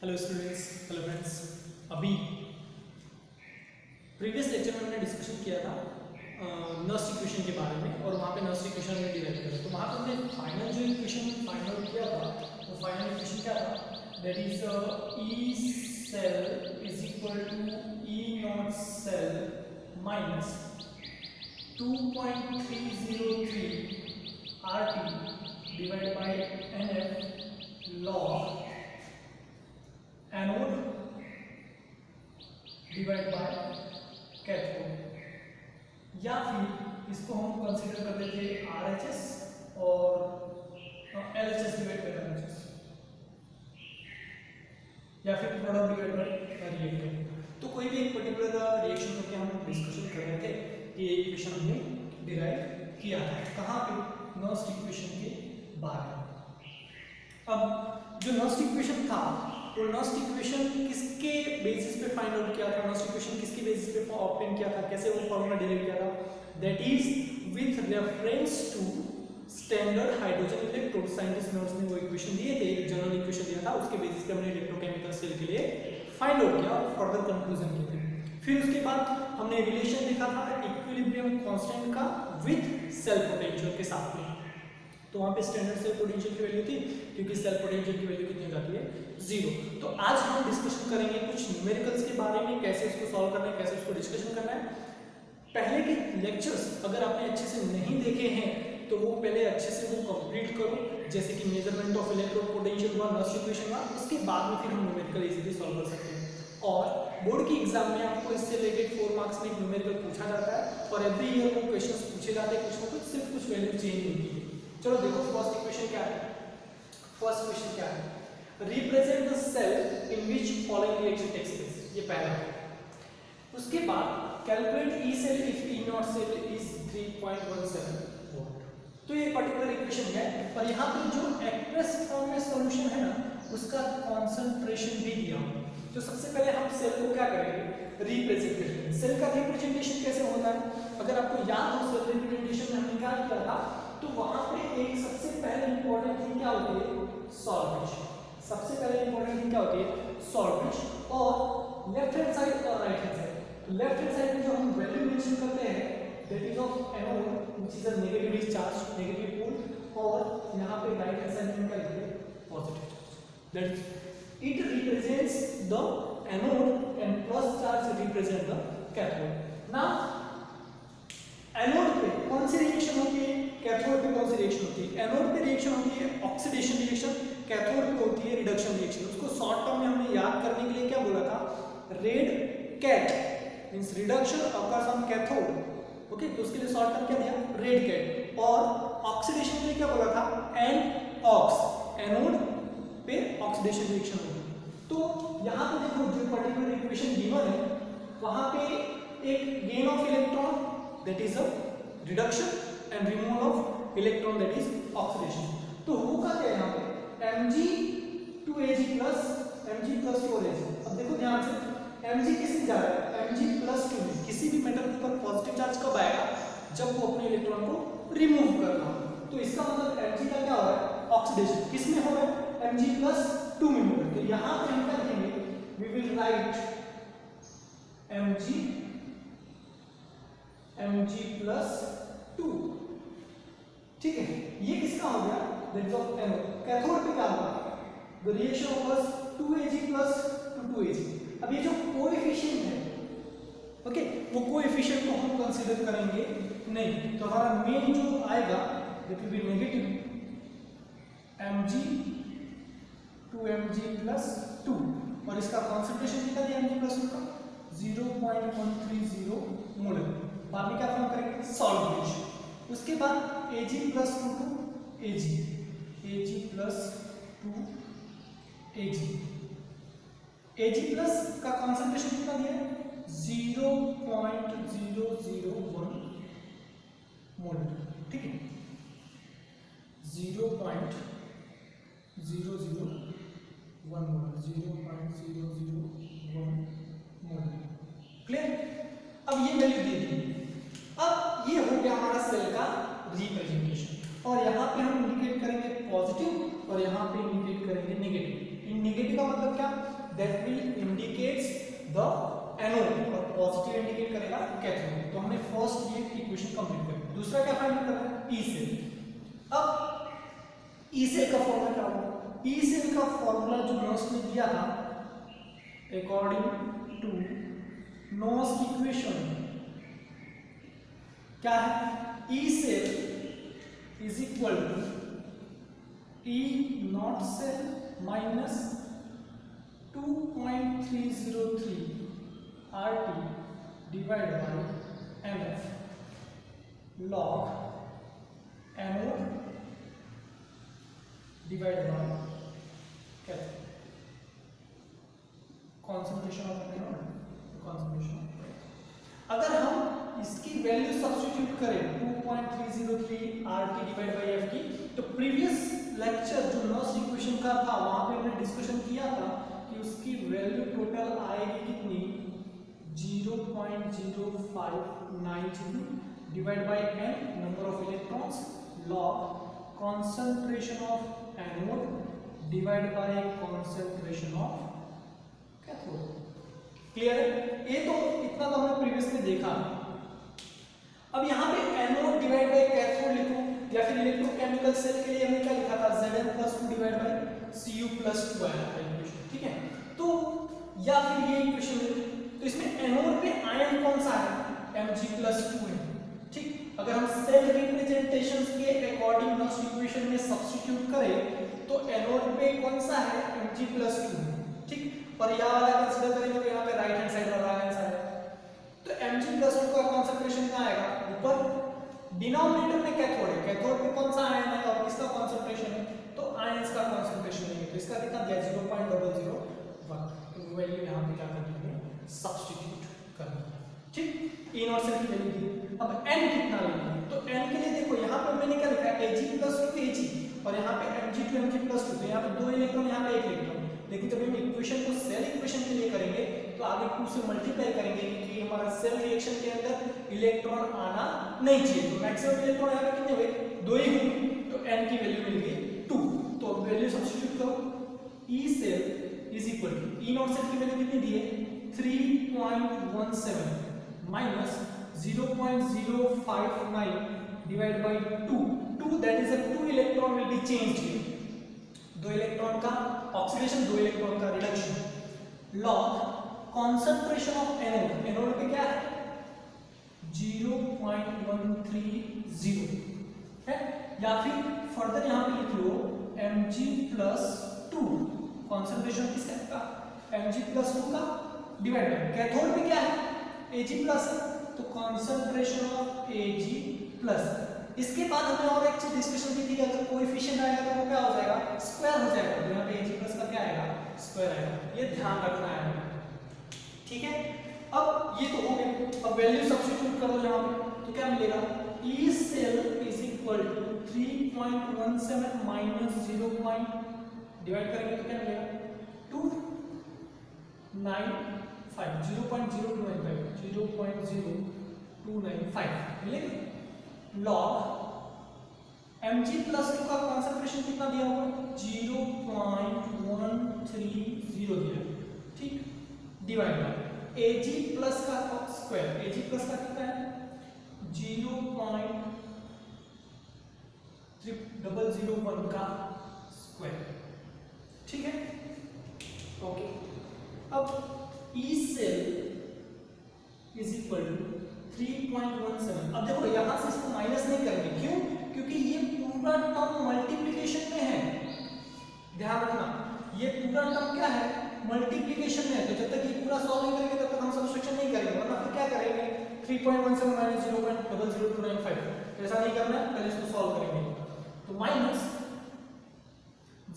Hello students, hello friends. अभी previous lecture में हमने डिस्कशन किया था नर्स इक्वेशन के बारे में और वहाँ पे नर्स इक्वेशन में डिराइव किया। तो वहाँ पे हमने फाइनल जो इक्वेशन फाइंड आउट किया था वो फाइनल इक्वेशन क्या था, that is E cell is equal to E not cell minus 2.303 RT divide by NF log anode divide by cathode, या फिर इसको हम कंसीडर करते थे RHS और LHS डिवाइड बाय RHS, या फिर प्रोडक्ट डिवाइड बाय रिएक्टेंट। तो कोई भी एक पर्टिकुलर रिएक्शन करके हम डिस्कशन कर रहे थे कि ये इक्वेशन हमने डिराइव किया था कहाँ पे, नर्स इक्वेशन के बारे में। अब जो नर्स इक्वेशन था तो नर्स इक्वेशन किसके बेसिस पे फाइंड आउट किया था, नर्स इक्वेशन किसके बेसिस पे ऑब्टेन किया था, कैसे वो फॉर्मूला डिराइव किया था, that is with reference to standard hydrogen electrode. Scientist Nernst ने वो इक्वेशन दिए थे, एक जनरल इक्वेशन दिया था, उसके बेसिस पे हमने इलेक्ट्रोकेमिकल सेल के लिए फाइंड आउट किया और फर्दर कंक्लूजन किए थे। फिर उसके बाद हमने रिलेशन देखा था इक्विलिब्रियम कांस्टेंट का विथ सेल पोटेंशियल के साथ में। तो वहाँ पे स्टैंडर्ड सेल पोटेंशियल की वैल्यू थी, क्योंकि सेल पोटेंशियल की वैल्यू कितनी हो जाती है, 0। तो आज हम डिस्कशन करेंगे कुछ न्यूमेरिकल्स के बारे में, कैसे इसको सॉल्व करना है, कैसे इसको डिस्कशन करना है। पहले के लेक्चर्स अगर आपने अच्छे से नहीं देखे हैं तो वो पहले अच्छे से वो कंप्लीट करो, जैसे कि मेजरमेंट ऑफ इलेक्ट्रोड पोटेंशियल हुआ, नर्स इक्वेशन हुआ, उसके बाद में फिर हम न्यूमेरिकल इजीली सॉल्व कर सकते हैं। और बोर्ड की एग्जाम में आपको इससे रिलेटेड 4 मार्क्स में एक न्यूमेरिकल पूछा जाता है और एवरी ईयर वो क्वेश्चंस पूछे जाते हैं, कुछ ना कुछ, सिर्फ कुछ वैल्यू चेंज होती है। चलो देखो फर्स्ट इक्वेशन क्या है, फर्स्ट क्वेश्चन क्या है, represent the cell in which following reaction takes place, ये पहला है। उसके बाद calculate E cell if E not cell is 3.17 volt. तो ये पर्टिकुलर इक्वेशन है और यहाँ पे जो एक्वेस फॉर्म में सॉल्यूशन है ना, उसका कंसंट्रेशन भी दिया हुआ है। तो सबसे पहले हम सेल को क्या करेंगे, रिप्रेजेंट करेंगे। सेल का रिप्रेजेंटेशन कैसे होता है, अगर आपको याद हो सेल रिप्रेजेंटेशन में हमने क्या किया था, तो वहां पे एक सबसे पहले इंपॉर्टेंट थिंग क्या होती है, सॉल्वेज। सबसे पहले इंपॉर्टेंट थिंग क्या होती है, सॉल्वेज। और लेफ्ट हैंड साइड और right hand side, left hand side में जो हम वैल्यू मेंशन करते हैं that is of anode which is a negatively charge, negative pole, और यहां पे राइट हैंड साइड में क्या लिखते हैं, positive charge. That it represents the anode and plus charge represent the cathode. Now anode पे कौन सी रिएक्शन होती है, कैथोड पे कौन सी रिएक्शन होती है, एनोड पे रिएक्शन होती है ऑक्सीडेशन रिएक्शन, कैथोड पे होती है रिडक्शन रिएक्शन। उसको शॉर्ट टर्म में हमने याद करने के लिए क्या बोला था, red cat means reduction occurs on cathode. Okay, तो उसके लिए शॉर्ट टर्म क्या दिया, रेड कैट। और ऑक्सीडेशन के लिए क्या बोला था, एन ऑक्स, एनोड पे ऑक्सीडेशन रिएक्शन होगी। तो यहां पे देखो जो पर्टिकुलर इक्वेशन गिवन है वहां पे एक gain of electron that is a reduction and removal of electron that is oxidation. तो होगा क्या यहाँ पे, Mg2Ag प्लस Mg+4Ag। अब देखो ध्यान से, Mg किससे जा रहा है, Mg+2 में। किसी भी मेटल के ऊपर पॉजिटिव चार्ज कब आएगा, जब वो अपने इलेक्ट्रॉन को रिमूव कर रहा हो। तो इसका मतलब Mg का क्या हो रहा है, ऑक्सीडेशन किस में हो रहा है, Mg+2 में हो रहा है। तो यहाँ पे हम क्या लिखेंगे, वी विल राइट Mg+2। ठीक है, ये किसका हो गया, that is of anode. Cathode पे क्या होगा, the reaction offers 2Ag plus 2Ag। अब ये जो कोएफिशिएंट है, ओके, वो कोएफिशिएंट को हम कंसीडर करेंगे नहीं। तो हमारा मेन जो आएगा that will be negative Mg2Mg+2 और इसका कंसंट्रेशन कितना दिया Mg+2 का, 0.130 मोलर। बाद में क्या फॉर्म करेंगे, सॉल्वेज। उसके बाद Ag+2 Ag, Ag+2 Ag plus का कंसंट्रेशन कितना दिया है, 0.001 मोलर। ठीक है, 0.001 मोलर, 0.001 मोलर। क्लियर। अब ये वैल्यू दे दी। अब ये हो गया हमारा सेल का रिप्रेजेंटेशन और यहाँ पे हम इंडिकेट करेंगे पॉजिटिव और यहाँ पे इंडिकेट करेंगे नेगेटिव। इन नेगेटिव का मतलब क्या, that will indicates the anode और पॉजिटिव इंडिकेट करेगा कैथोड। तो हमने फर्स्ट ये इक्वेशन कंप्लीट कर दी। दूसरा क्या फाइंड करना है? E cell. अब ई सेल का फॉर्मूला क्या होगा? ई सेल का फॉर्मूला जो नॉस ने दिया था अकॉर्डिंग टू नॉस इक्वेशन क्या है? E cell is equal to E not cell minus 2.303 RT divided by MF log anode divided by cathode concentration of anode concentration of। अगर हम इसकी वैल्यू सब्स्टिट्यूट करें 2.303 RT divided by F की, तो previous lecture जो नॉस equation का था वहां पे हमने डिस्कशन किया था कि उसकी वैल्यू टोटल आएगी कितनी? 0.0593 divide by n number of electrons log concentration of anode divide bye concentration of cathode. Clear है? ये तो इतना तो हमने प्रीवियसली देखा। अब यहाँ पे एनोड डिवाइड बाय कैथोड लिखो, या फिर इलेक्ट्रोकेमिकल सेल के लिए हमने क्या लिखा था? Zn+2 डिवाइड बाय Cu+2 आया था इक्वेशन, ठीक है? तो या फिर ये इक्वेशन, तो इसमें एनोड पे आयन कौन सा है? Mg+2 है, ठीक? अगर हम सेल रिप्रेजेंटेशंस के अकॉर्डिंग नॉस इक्वेशन में सब्स्टिट्यूट करें तो एनोड पे कौन सा है? Mg+2, ठीक? और यह वाला कंसीडर करेंगे तो यहाँ पे राइट हैंड साइड वाला आंसर है। तो Mg+2 का कंसंट्रेशन कहाँ आएगा? ऊपर। डिनोमिनेटर में कैथोड है, कैथोड पे कौन सा आयन है और किसका कंसंट्रेशन है? तो आयंस का कंसंट्रेशन है। तो इसका कितना दिया? 0.001। तो वैल्यू यहाँ पे क्या करनी है? सब्स्टिट्यूट करनी है, ठीक? ई नॉट सेल की वैल्यू दी। अब n कितना लेना है? तो n के लिए देखो यहाँ पे मैंने क्या लिखा है? Ag+2 Ag और यहाँ पे Mg2 Mg+2। तो यहाँ पे 2 इलेक्ट्रॉन, यहाँ पे 1 इलेक्ट्रॉन। लेकिन जब हम इक्वेशन को सेल इक्वेशन के लिए करेंगे तो आगे 2 से मल्टीप्लाई करेंगे, क्योंकि हमारा सेल रिएक्शन के अंदर इलेक्ट्रॉन आना नहीं चाहिए। तो मैक्सिमम इलेक्ट्रॉन यहाँ पे कितने हुए? 2 ही हुए। तो n की वैल्यू मिल गई 2। तो वैल्यू सब्स्टिट्यूट करो। E cell is equal to E not cell की वैल्यू कितनी दी है? 3.17 minus 0.059 divide by 2 that is 2 electron will be changed here. 2 electron का ऑक्सीडेशन, 2 इलेक्ट्रॉन का reduction. Log concentration of anode, anode पे क्या है? 0.130 है। या फिर फर्दर यहाँ पे लिख लो Mg+2 कंसंट्रेशन किसका? Mg+2 का डिवाइड बाय कैथोड पे क्या है? Ag+ तो कंसंट्रेशन ऑफ Ag+। इसके बाद हमें और एक चीज डिस्कशन की थी कि अगर कोएफिशिएंट आएगा तो वो क्या हो जाएगा? स्क्वायर हो जाएगा। तो यहाँ पे Ag+ का क्या आएगा? स्क्वायर आएगा। ये ध्यान रखना है, ठीक है? अब ये तो हो गया। अब वैल्यू सब्स्टिट्यूट कर दो यहाँ पे, तो क्या मिलेगा? E cell is equal to 3.17 minus 0. Divide करेंगे तो क्या मिलेगा? 295 0.0295 मिलेगा। लॉग Mg+2 का कंसंट्रेशन कितना दिया हुआ? 0.130 दिया, ठीक? डिवाइड बाय Ag+ का स्क्वायर, Ag+ का कितना है? 0.0001 का स्क्वायर, ठीक है? ओके। अब E cell is equal to 3.17। अब देखो यहां से इसको माइनस नहीं करेंगे, क्यों? क्योंकि ये पूरा टर्म मल्टीप्लिकेशन में है। ध्यान रखना, ये पूरा टर्म क्या है? मल्टीप्लिकेशन में है। तो जब तक ये पूरा सॉल्व नहीं करेंगे तब तक हम सब्स्ट्रक्शन नहीं करेंगे, वरना फिर क्या करेंगे? 3.17 माइनस 0.00295, ऐसा नहीं करना है। पहले इसको सॉल्व करेंगे। तो माइनस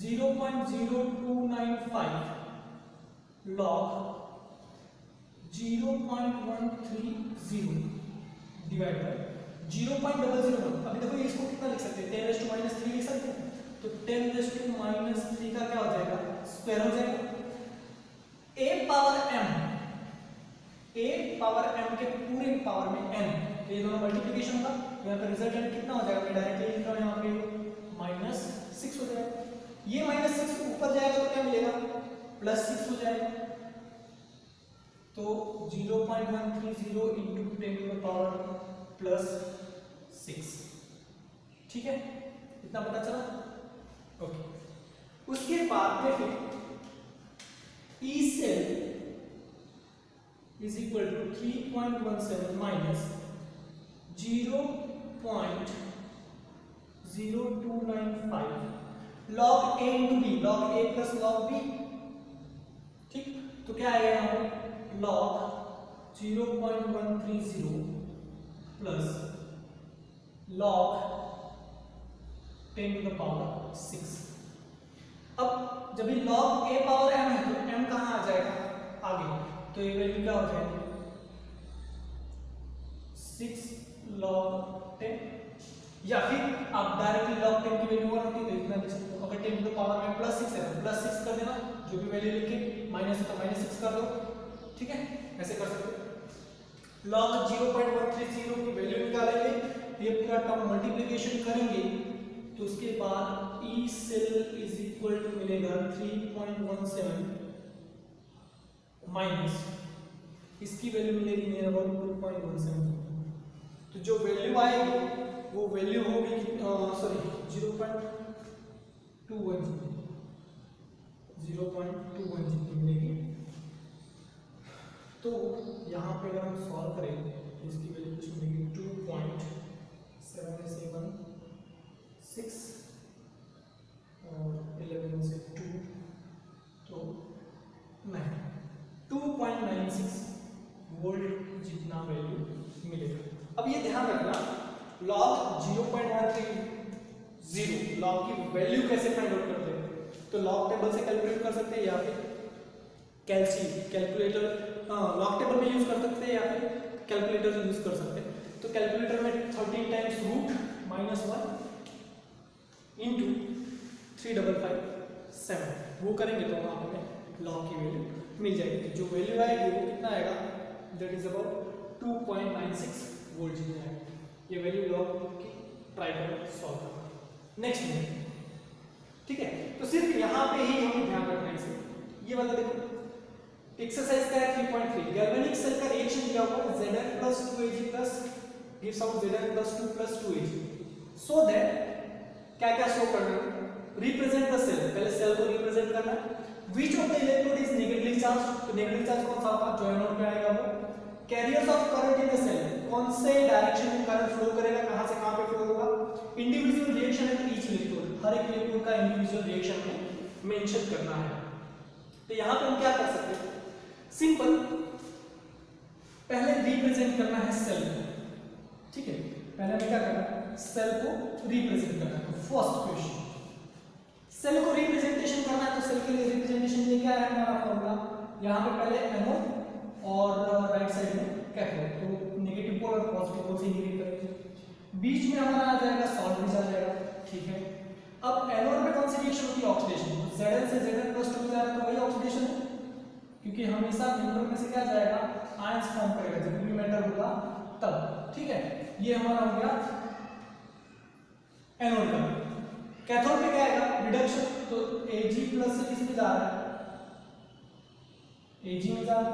0.0295 लॉग 0.130 डिवाइड बाय 0.001। अभी देखो इसको कितना लिख सकते हैं? 10⁻³ लिख सकते हैं। तो 10⁻³ का क्या हो जाएगा? स्क्वायर हो जाएगा। a पावर m के पूरे पावर में n, ये दोनों मल्टीप्लिकेशन का, तो यहाँ पे रिजल्टेंट कितना हो जाएगा? मैं डायरेक्टली लिख रहा हूँ यहाँ पे -6 हो जाएगा। ये -6 ऊपर जाएगा तो क्या मिलेगा? +6 हो जाएगा, तो 0.130 इंटू 10⁻+6, ठीक है, इतना पता चला। ओके, उसके बाद में फिर E cell is equal to 3.17 minus 0.0295 log a into B, log a plus log b, ठीक, तो क्या आएगा यहाँ पे log 0.130 प्लस log 10⁻6। अब जब ये log a पावर m है तो m कहाँ आ जाएगा आगे, तो ये वैल्यू क्या हो जाएगी 6 log 10, या फिर आप डायरेक्टली log 10 की वैल्यू 1 होती है तो इतना लिख सकते हो। अगर 10 पावर में +6 है तो +6 कर देना, जो भी वैल्यू लिखे, माइनस है तो -6 कर दो, ठीक है, ऐसे कर सकते हो। log 0.130 की वैल्यू निकालेंगे, ये पूरा टर्म मल्टीप्लिकेशन करेंगे तो उसके बाद E cell is equal to मिलेगा 3.17 माइनस इसकी वैल्यू मिलेगी नियर अबाउट 2.17, तो जो वैल्यू आएगी वो वैल्यू होगी सॉरी 0.21 जितनी मिलेगी। तो यहाँ पे अगर हम सॉल्व करेंगे तो इसकी वैल्यू कुछ मिलेगी 2.776 और 11 से 2 तो 2.96 वोल्ट जितना वैल्यू मिलेगा। अब ये ध्यान रखना, log 0.130 log की वैल्यू कैसे फाइंड आउट करते हैं, तो log टेबल से कैलकुलेट कर सकते हैं या फिर कैलकुलेटर log टेबल में यूज कर सकते हैं या फिर कैलकुलेटर यूज कर सकते हैं। तो कैलकुलेटर में 13 टाइम्स रूट -1 इंटू 3557 वो करेंगे तो वहां हमें log की वैल्यू मिल जाएगी। जो वैल्यू आएगी वो कितना आएगा, दैट इज अबाउट 2.96 वोल्ट जितना आएगा। ये वैल्यू log की ट्राई कर सॉल्व करना। नेक्स्ट में, ठीक है, तो सिर्फ यहाँ पे ही हमें ध्यान रखना है इसे। ये वाला देखो एक्सरसाइज का है 3.3, गैल्वेनिक सेल का रिएक्शन दिया हुआ है Zn + 2Ag plus gives out Zn + 2 + 2Ag, so that क्या क्या शो करना है, रिप्रेजेंट द सेल, पहले सेल को रिप्रेजेंट करना है। Which of the electrode is negatively charge, तो नेगेटिव चार्ज कौन सा होगा, जो एनोड पे आएगा वो। Carriers of current in the cell, कौन से डायरेक्शन में करंट फ्लो करेगा, कहां से कहां पे फ्लो होगा। Individual reaction at each electrode, हर एक इलेक्ट्रोड का इंडिविजुअल रिएक्शन में मेंशन करना है। तो यहां पे हम क्या कर सकते हैं, सिंपल, पहले रिप्रेजेंट करना है सेल को, ठीक है, पहले हमें क्या करना है, सेल को रिप्रेजेंट करना है। तो फर्स्ट क्वेश्चन, सेल को रिप्रेजेंटेशन करना है, तो सेल के लिए रिप्रेजेंटेशन ये क्या है हमारा फॉर्मूला, यहाँ पे पहले एनोड और राइट साइड में कैथोड, तो नेगेटिव पोल और पॉजिटिव पोल से इंडिकेट करेंगे। बीच में हमारा आ जाएगा सॉल्ट ब्रिज आ जाएगा, ठीक है। अब एनोड में कौन सी रिएक्शन होती है, ऑक्सीडेशन, तो Zn से Zn + 2 जा रहा है तो वही ऑक्सीडेशन है, क्योंकि हमेशा न्यूट्रल में से क्या जाएगा, आयंस फॉर्म करेगा जब भी मेटल होगा तब, ठीक है। ये हमारा हो गया एनोड का। कैथोड पे क्या आएगा, रिडक्शन, तो Ag+ से किस में जा रहा है, Ag में जा रहा है,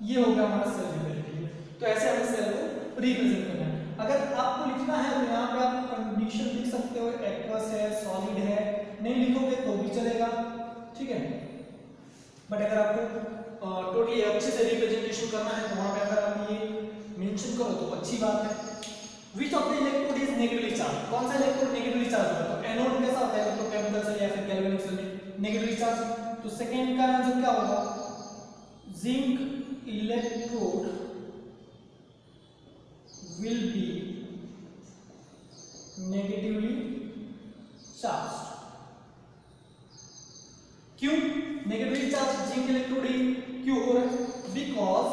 ये हो गया हमारा सेल रिप्रेजेंटेशन। तो ऐसे हमें सेल को रिप्रेजेंट करना है। अगर आपको लिखना है तो यहाँ पे आप कंडीशन लिख सकते हो, एक्वस है, सॉलिड है, नहीं लिखोगे तो भी चलेगा, ठीक है। बट अगर आपको टोटली अच्छे से रिप्रेजेंटेशन करना है तो वहां पे अगर आप ये मेंशन करो तो अच्छी बात है। Which of the electrode is negatively charge, कौन सा इलेक्ट्रोड नेगेटिवली चार्ज होगा, तो एनोड कैसा होता है, तो केमिकल सेल या फिर गैल्वेनिक सेल में नेगेटिवली चार्ज, तो सेकंड का आंसर क्या होगा, zinc electrode will be negatively charged। क्यों नेगेटिवली चार्ज जिंक इलेक्ट्रोड क्यों हो रहा है, because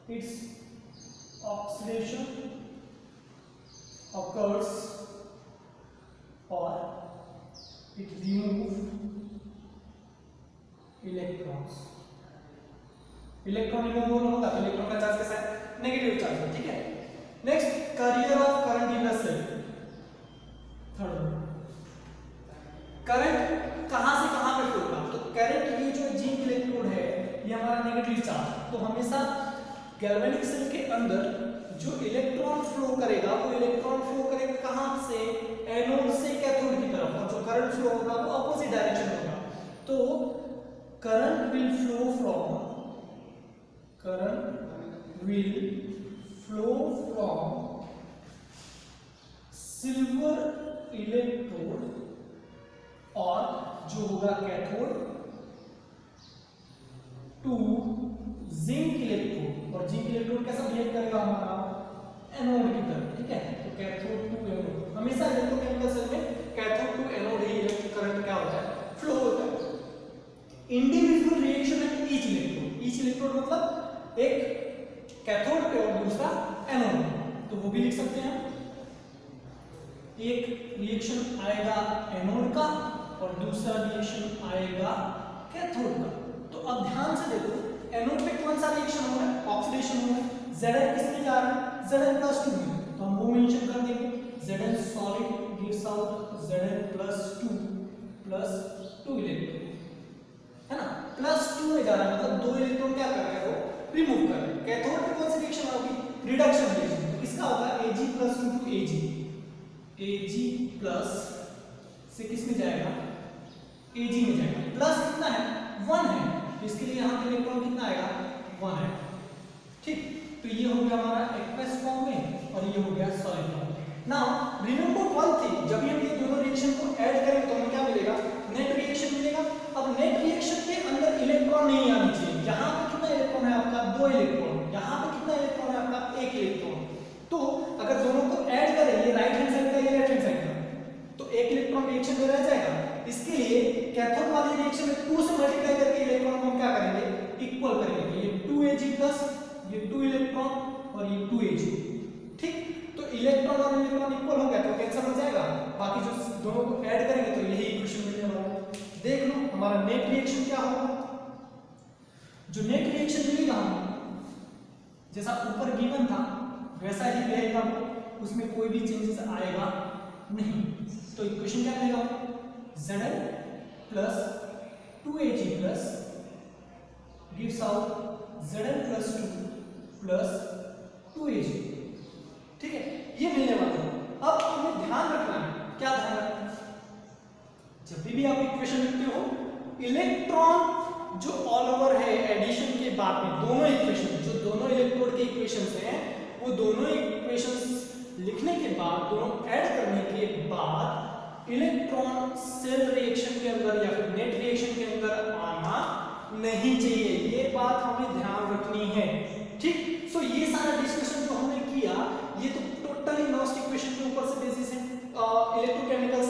its oxidation occurs or it removes electrons, electron removal होगा तो इलेक्ट्रॉन का चार्ज कैसा है, नेगेटिव चार्ज है, ठीक है। Next, carrier of current in the cell, third तो हमेशा गैल्वेनिक सेल के अंदर जो इलेक्ट्रॉन फ्लो करेगा वो इलेक्ट्रॉन फ्लो करेगा कहां से, एनोड से कैथोड की तरफ, और जो करंट फ्लो होगा वो अपोजिट डायरेक्शन होगा। तो current will flow from silver electrode और जो होगा कैथोड टू जिंक इलेक्ट्रोड, और जिंक इलेक्ट्रोड कैसा बिहेव करेगा हमारा, एनोड की तरह, ठीक है। तो कैथोड टू एनोड, हमेशा इलेक्ट्रोकेमिकल सेल में कैथोड टू एनोड ही इलेक्ट्रिक करंट क्या होता है, फ्लो होता है। Individual reaction at each electrode मतलब एक कैथोड पे और दूसरा एनोड, तो वो भी लिख सकते हैं। एक रिएक्शन आएगा एनोड का और दूसरा रिएक्शन आएगा कैथोड का। तो अब ध्यान से देखो, एनोड पे कौन सा रिएक्शन हो रहा है, ऑक्सीडेशन हो रहा है। Zn किसमें जा रहा है, Zn+2 में, तो हम वो मेंशन कर देंगे। Zn solid gives out Zn+2 electron, है ना, +2 में जा रहा है, मतलब 2 इलेक्ट्रॉन क्या कर रहा है, वो रिमूव कर रहा है। कैथोड पे कौन सी रिएक्शन होगी, रिडक्शन रिएक्शन, तो किसका होगा Ag+2 Ag से किस में जाएगा, Ag में जाएगा। प्लस कितना है, 1 है, इसके लिए यहाँ पे इलेक्ट्रॉन कितना आएगा, 1 है, ठीक। तो ये हो गया हमारा एक्वस फॉर्म में और ये हो गया solid form. Now remember one thing, जब हम ये दोनों रिएक्शन को ऐड करेंगे तो हमें क्या मिलेगा, नेट रिएक्शन मिलेगा। अब नेट रिएक्शन के अंदर इलेक्ट्रॉन नहीं आनी चाहिए। यहाँ पे कितना इलेक्ट्रॉन है आपका, 2 इलेक्ट्रॉन, यहाँ पे कितना इलेक्ट्रॉन है आपका, 1 इलेक्ट्रॉन। तो अगर दोनों को ऐड करें, ये राइट हैंड साइड का, ये लेफ्ट हैंड साइड का, तो 1 इलेक्ट्रॉन रिएक्शन में रह जाएगा। इसके लिए कैथोड वाली रिएक्शन में 2 से मल्टीप्लाई करके इलेक्ट्रॉन को हम क्या करेंगे, इक्वल करेंगे। ये 2Ag+, ये 2 इलेक्ट्रॉन और ये 2Ag, ठीक। तो इलेक्ट्रॉन और इलेक्ट्रॉन इक्वल हो गया तो कैंसिल हो जाएगा, बाकी जो दोनों को ऐड करेंगे तो यही इक्वेशन मिलने वाला है। देख लो हमारा नेट रिएक्शन क्या होगा, जो नेट रिएक्शन मिलेगा हमें जैसा ऊपर गिवन था वैसा ही रहेगा, उसमें कोई भी चेंजेस आएगा नहीं। तो इक्वेशन क्या मिलेगा, Zn+2Ag+ gives out Zn+2 ठीक है, ये मिलने वाला है। अब हमें ध्यान रखना है, क्या ध्यान रखना है, जब भी आप इक्वेशन लिखते हो, इलेक्ट्रॉन जो ऑल ओवर है एडिशन के बाद में, दोनों इक्वेशन जो दोनों इलेक्ट्रोड के इक्वेशंस हैं, वो दोनों इक्वेशंस लिखने के बाद, दोनों ऐड करने के बाद इलेक्ट्रॉन सेल रिएक्शन के अंदर या फिर नेट रिएक्शन के अंदर आना नहीं चाहिए। ये बात हमें ध्यान रखनी है, ठीक। सो ये सारा डिस्कशन जो हमने किया, ये तो टोटली नॉस्ट इक्वेशन के ऊपर से बेसिस है, इलेक्ट्रोकेमिकल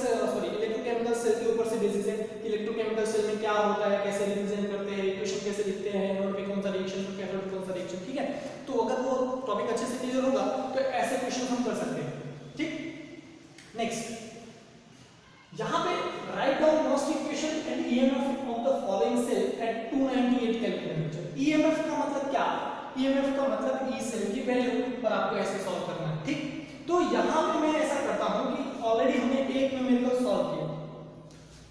सेल के ऊपर से बेसिस है। इलेक्ट्रोकेमिकल सेल में क्या होता है, कैसे रिप्रेजेंट करते हैं, इक्वेशन कैसे लिखते हैं, नोड पे कौन सा रिएक्शन, कैथोड पे कौन सा रिएक्शन, ठीक है। तो अगर वो टॉपिक अच्छे से क्लियर होगा तो ऐसे क्वेश्चन हम कर सकते हैं, ठीक। नेक्स्ट, यहाँ पे write down Nernst equation and EMF of the following cell at 298 kelvin temperature. EMF का मतलब क्या, ईएमएफ का मतलब ई सेल की वैल्यू पर आपको ऐसे सॉल्व करना है, ठीक। तो यहाँ पे मैं ऐसा करता हूँ कि ऑलरेडी हमने एक न्यूमेरिकल सॉल्व किया,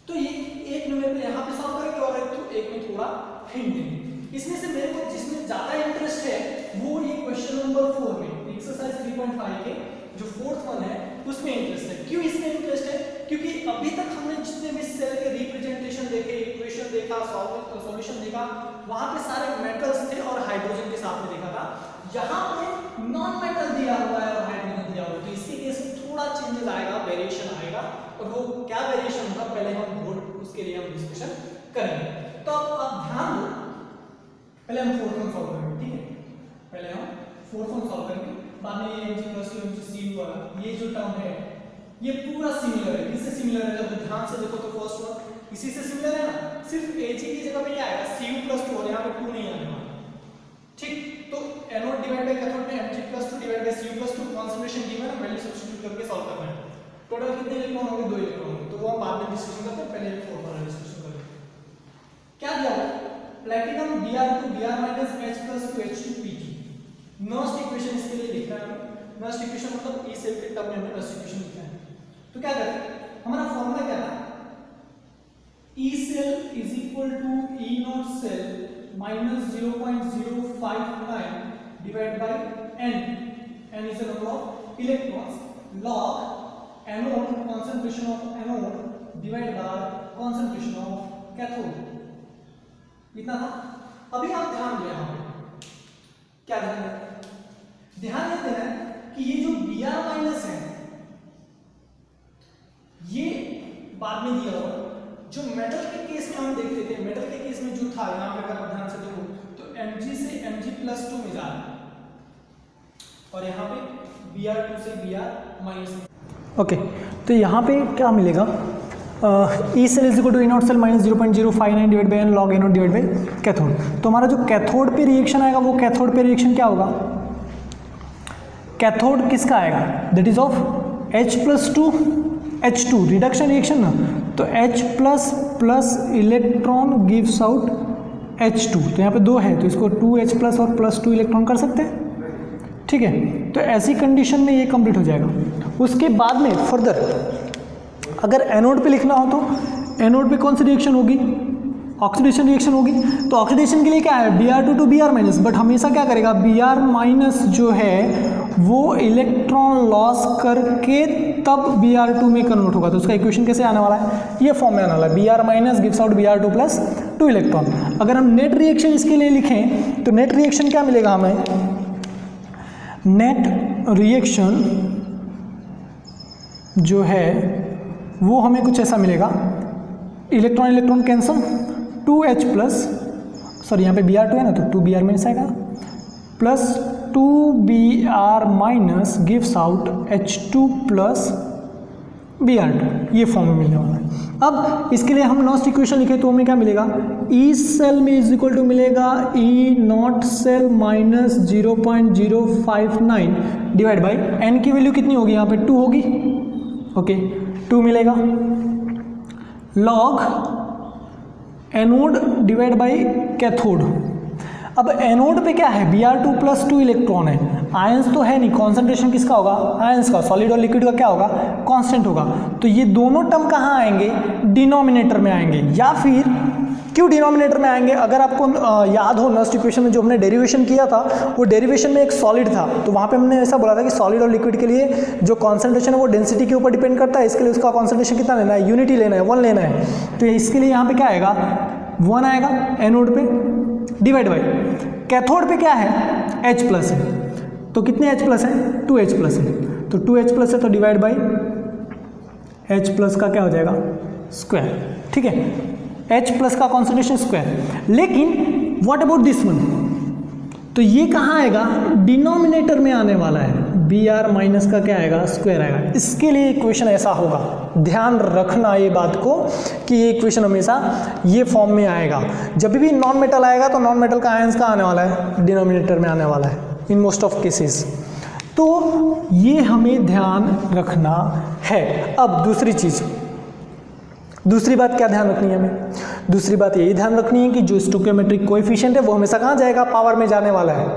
तो ये एक न्यूमेरिकल यहाँ पे सॉल्व करेंगे और एक में थोड़ा हिंट देंगे। इसमें से मेरे को जिसमें ज्यादा इंटरेस्ट है वो ये क्वेश्चन नंबर 4 में, एक्सरसाइज 3.5 के जो 4th वन है उसमें इंटरेस्ट है। क्यों इसमें इंटरेस्ट है, क्योंकि अभी तक हमने जितने भी सेल के रिप्रेजेंटेशन देखे, इक्वेशन देखा, सॉल्यूशन देखा, वहां पे सारे मेटल्स थे और हाइड्रोजन के साथ में देखा था। यहाँ पे नॉन मेटल दिया हुआ है और हाइड्रोजन दिया हुआ है, तो इसके केस में थोड़ा चेंजेस आएगा, वेरिएशन आएगा, और वो क्या वेरिएशन होगा पहले हम बोर्ड उसके लिए हम डिस्कशन करेंगे। तो अब ध्यान दो, पहले हम 4th वन सॉल्व करेंगे, ठीक है। पहले हम 4th वन सॉल्व करेंगे, बाद में Mg+2 वाला ये जो टर्म है ये पूरा सिमिलर है। किससे सिमिलर है, जब ध्यान से देखो तो फर्स्ट वन इसी से सिमिलर है ना, सिर्फ Ag की जगह पे क्या आएगा, Cu+2 और यहाँ पे 2 नहीं आने वाला, ठीक। तो एनोड डिवाइड बाय कैथोड में Mg+2 divide by Cu+2 concentration given है, वैल्यू सब्स्टिट्यूट करके सॉल्व करना है। टोटल कितने इलेक्ट्रॉन होंगे, 2 इलेक्ट्रॉन होंगे, तो वो हम बाद में डिस्कशन करते हैं, पहले 4th वाला डिस्कशन करेंगे। क्या दिया हुआ है, प्लैटिनम Br2 Br-H+2H2Pg। नॉस्ट इक्वेशन इसके लिए लिखना है, नॉस्ट इक्वेशन मतलब ई सेल के टर्म में हमें नॉस्ट इक्वेशन लिखना है। तो क्या करें, हमारा फॉर्मूला क्या था, E cell is equal to E not cell minus 0.059 divide by n is the number of electrons, log anode concentration of anode divide by concentration of cathode, इतना था। अभी आप ध्यान दें, यहाँ पे क्या ध्यान दें? ध्यान देते हैं कि ये जो Br माइनस है ये बाद में दिया हुआ, जो मेटल के केस में हम देखते थे, मेटल के केस में जो था यहाँ पे अगर आप ध्यान से देखो तो Mg से Mg+2 में जा रहा है और यहाँ पे Br2 से Br माइनस। ओके, तो यहाँ पे क्या मिलेगा? E cell is equal to E not cell minus 0.059 divide by N log anode divide by cathode. तो हमारा जो कैथोड पे रिएक्शन आएगा वो कैथोड पे रिएक्शन क्या होगा? कैथोड किसका आएगा? That is of H+2 H2 reduction reaction ना, तो H plus electron gives out H2, तो यहाँ पे 2 है तो इसको 2H प्लस और +2 इलेक्ट्रॉन कर सकते हैं, ठीक है। तो ऐसी कंडीशन में ये कंप्लीट हो जाएगा। उसके बाद में फर्दर अगर एनोड पे लिखना हो तो एनोड पे कौन सी रिएक्शन होगी? ऑक्सीडेशन रिएक्शन होगी। तो ऑक्सीडेशन के लिए क्या है? Br2 to Br minus, but हमेशा क्या करेगा? Br माइनस जो है वो इलेक्ट्रॉन लॉस करके तब Br2 में कन्वर्ट होगा। तो उसका इक्वेशन कैसे आने वाला है? ये फॉर्म में आने वाला है, Br minus gives out Br2 plus 2 electron. अगर हम नेट रिएक्शन इसके लिए लिखें तो नेट रिएक्शन क्या मिलेगा हमें? नेट रिएक्शन जो है वो हमें कुछ ऐसा मिलेगा, electron electron cancel, 2H plus, sorry यहाँ पे Br2 है ना तो 2Br माइनस आएगा, plus 2Br minus gives out H2 plus Br2, ये फॉर्म में मिलने वाला है। अब इसके लिए हम लास्ट इक्वेशन लिखे तो हमें क्या मिलेगा? ई सेल में इज इक्वल टू मिलेगा E not cell minus 0.059 divide by n की वैल्यू कितनी होगी? यहाँ पे 2 होगी, ओके 2 मिलेगा, log anode divide by cathode. अब एनोड पे क्या है? Br2 प्लस 2 इलेक्ट्रॉन है, आयंस तो है नहीं, कॉन्सेंट्रेशन किसका होगा? आयंस का। सॉलिड और लिक्विड का क्या होगा? कांस्टेंट होगा। तो ये दोनों टर्म कहाँ आएंगे? डिनोमिनेटर में आएंगे। या फिर क्यों डिनोमिनेटर में आएंगे? अगर आपको याद हो नस्ट इक्वेशन में जो हमने डेरिवेशन किया था, वो डेरिवेशन में एक सॉलिड था, तो वहाँ पे हमने ऐसा बोला था कि सॉलिड और लिक्विड के लिए जो कॉन्सेंट्रेशन है वो डेंसिटी के ऊपर डिपेंड करता है, इसके लिए उसका कॉन्सेंट्रेशन कितना लेना है? यूनिटी लेना है, 1 लेना है। तो इसके लिए यहाँ पे क्या आएगा? 1 आएगा एनोड पे, डिवाइड बाई कैथोड पे क्या है? H प्लस है, तो कितने H प्लस है? 2H प्लस है, तो 2H प्लस है तो डिवाइड बाई H प्लस का क्या हो जाएगा? स्क्वायर, ठीक है। H प्लस का कॉन्सेंट्रेशन स्क्वायर। लेकिन व्हाट अबाउट दिस वन? तो ये कहाँ आएगा? डिनोमिनेटर में आने वाला है, Br माइनस का क्या आएगा? स्क्वायर आएगा। इसके लिए इक्वेशन ऐसा होगा, ध्यान रखना ये बात को कि ये इक्वेशन हमेशा ये फॉर्म में आएगा। जब भी नॉन मेटल आएगा तो नॉन मेटल का आयंस का आने वाला है? डिनोमिनेटर में आने वाला है इन मोस्ट ऑफ केसेस। तो ये हमें ध्यान रखना है। अब दूसरी बात क्या ध्यान रखनी है हमें? दूसरी बात यही ध्यान रखनी है कि जो स्टोइकियोमेट्रिक कोएफिशिएंट है वो हमेशा कहाँ जाएगा? पावर में जाने वाला है,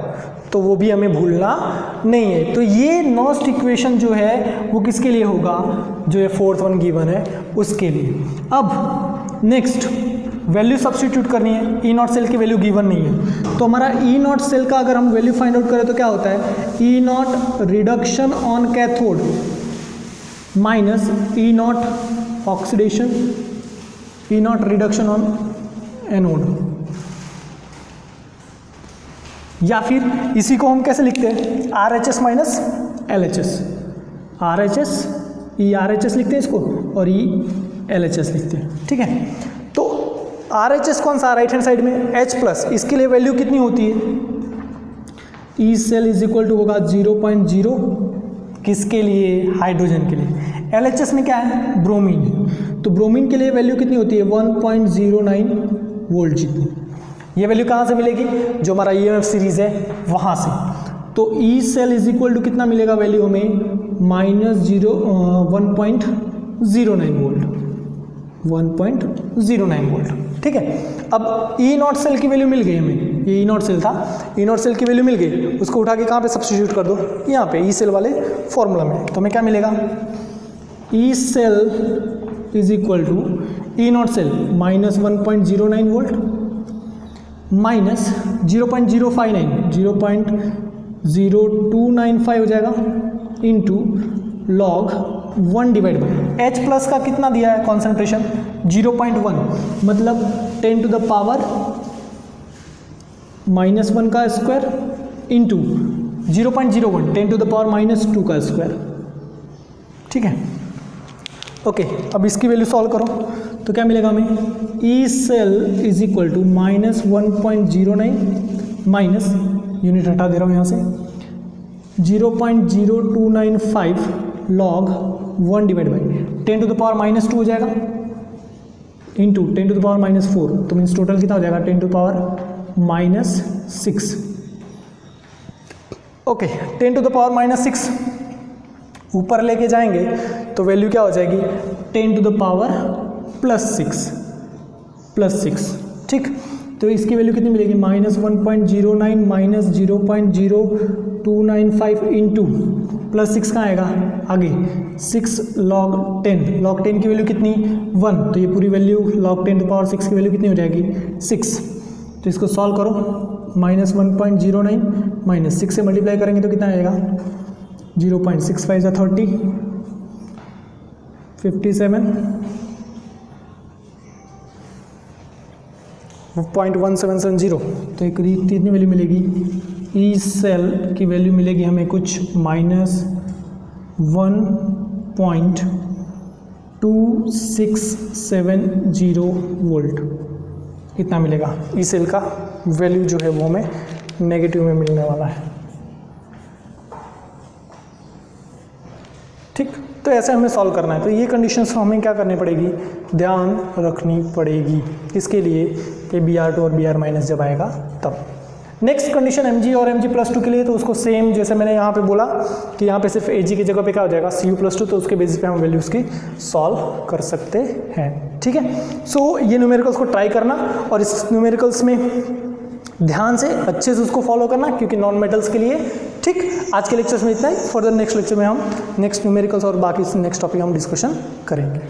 तो वो भी हमें भूलना नहीं है। तो ये नॉस्ट इक्वेशन जो है वो किसके लिए होगा? जो ये 4th वन गिवन है उसके लिए। अब नेक्स्ट वैल्यू सब्स्टिट्यूट करनी है। ई नॉट सेल की वैल्यू गिवन नहीं है, तो हमारा ई नॉट सेल का अगर हम वैल्यू फाइंड आउट करें तो क्या होता है? E nought reduction on cathode minus E nought oxidation, E nought reduction on anode. या फिर इसी को हम कैसे लिखते हैं? RHS minus LHS, RHS E RHS लिखते हैं इसको और ई LHS लिखते हैं, ठीक है। तो RHS कौन सा? राइट हैंड साइड में H प्लस, इसके लिए वैल्यू कितनी होती है? E cell is equal to होगा 0.0, किसके लिए? हाइड्रोजन के लिए। LHS में क्या है? ब्रोमीन, तो ब्रोमीन के लिए वैल्यू कितनी होती है? 1.09 वोल्ट जितनी। ये वैल्यू कहाँ से मिलेगी? जो हमारा EMF सीरीज है वहाँ से। तो E cell is equal to कितना मिलेगा वैल्यू हमें? -1.09 वोल्ट, 1.09 वोल्ट, ठीक है। अब ई नॉट सेल की वैल्यू मिल गई हमें, ये ई नॉट सेल था, ई नॉट सेल की वैल्यू मिल गई, उसको उठा के कहाँ पे सब्स्टिट्यूट कर दो? यहाँ पे ई सेल वाले फॉर्मूला में। तो हमें क्या मिलेगा? E cell is equal to E not cell -1.09 volt minus 0.0295 हो जाएगा into log 1 divide by H plus का कितना दिया है कॉन्सेंट्रेशन 0.1, मतलब 10 टू द पावर -1 का square into 0.01 10 to the power -2 का स्क्वायर। ठीक है, ओके। अब इसकी वैल्यू सॉल्व करो तो क्या मिलेगा हमें, E cell is equal to -1.09 minus, unit हटा दे रहा हूँ यहाँ से, 0.0295 log 1 divide by 10 to the power -2 हो जाएगा इंटू 10 टू द पावर -4, तो मीन्स टोटल कितना हो जाएगा 10 to the power -6। Okay, 10 to the power -6 ऊपर लेके जाएंगे तो वैल्यू क्या हो जाएगी 10 टू द पावर +6। ठीक, तो इसकी वैल्यू कितनी मिलेगी -1.09 माइनस 0.0295 इंटू +6 कहाँ आएगा आगे 6 log 10 की वैल्यू कितनी 1, तो ये पूरी वैल्यू log 10 टू पावर 6 की वैल्यू कितनी हो जाएगी 6। तो इसको सॉल्व करो, -1.09 माइनस 6 से मल्टीप्लाई करेंगे तो कितना आएगा 0.65 या 30 57 0.1770, तो एक कितनी वैल्यू मिलेगी ई सेल की वैल्यू मिलेगी हमें कुछ -1.2670 वोल्ट, इतना मिलेगा। ई सेल का वैल्यू जो है वो हमें नेगेटिव में मिलने वाला है। ठीक, तो ऐसे हमें सॉल्व करना है। तो ये कंडीशंस हमें क्या करनी पड़ेगी, ध्यान रखनी पड़ेगी, किसके लिए कि Br2 और Br- जब आएगा तब। नेक्स्ट कंडीशन Mg और Mg+2 के लिए, तो उसको सेम जैसे मैंने यहाँ पे बोला कि यहाँ पे सिर्फ Ag की जगह पे क्या हो जाएगा Cu+2, तो उसके बेसिस पे हम वैल्यूज़ की सॉल्व कर सकते हैं। ठीक है, सो ये न्यूमेरिकल्स को ट्राई करना और इस न्यूमेरिकल्स में ध्यान से अच्छे से उसको फॉलो करना, क्योंकि नॉन मेटल्स के लिए। ठीक, आज के लेक्चर्स में इतना ही। फर्दर नेक्स्ट लेक्चर में हम नेक्स्ट न्यूमेरिकल्स और बाकी नेक्स्ट टॉपिक हम डिस्कशन करेंगे।